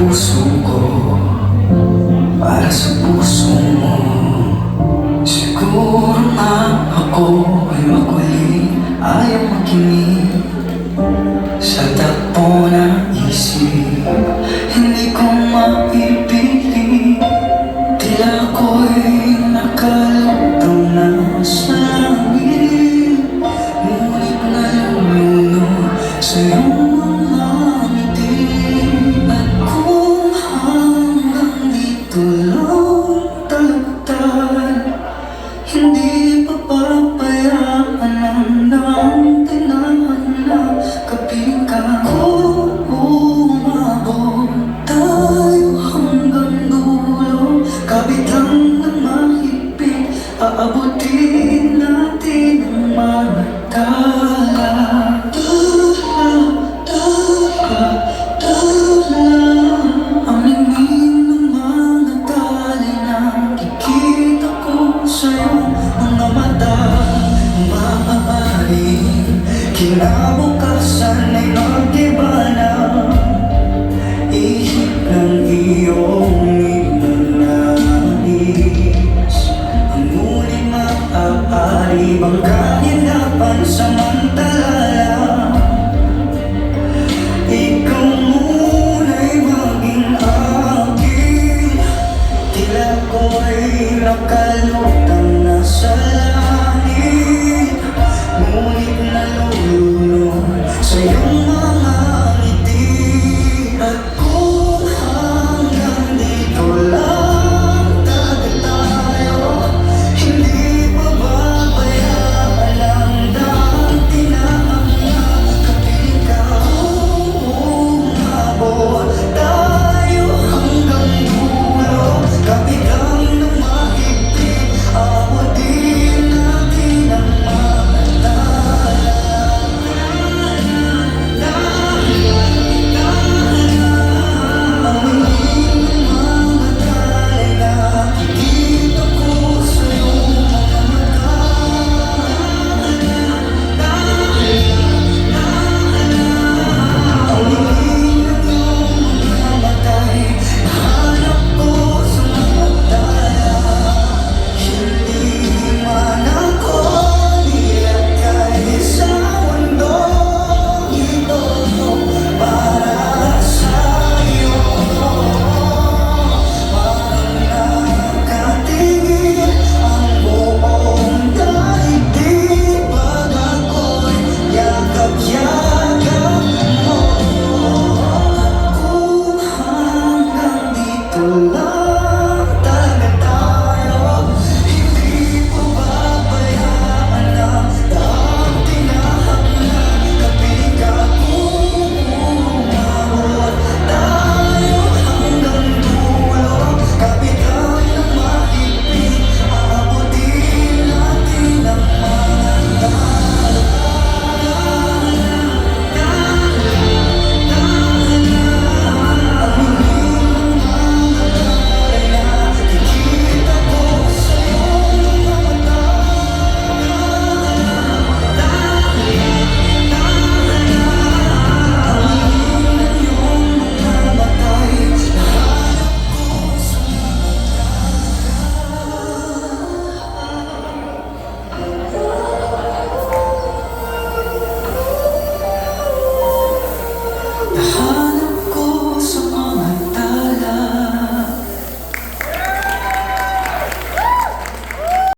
puso ko para sa puso mo. Siguro na ako ay makulit, ayaw makinig sa takbo ng isip. Hindi ko maipilit, tila ako'y nakalutang na sa langit. Ngunit nalulunod sa iyong mga ngiti. At kung hanggang dito lang talagtan, hindi papapayaan ang naantinahan na kapikan ko. Umabot tayo hanggang dulo, kabit lang ng mahigpit, aabutin natin ang mga tala. Ang lingin ng mga tali na nakikita ko sa'yo, mga mata, maaaring kinabukasan ay mag-iba na. Ihip ng iyong ignanais, ang ngunit maaari bang kahirapan sa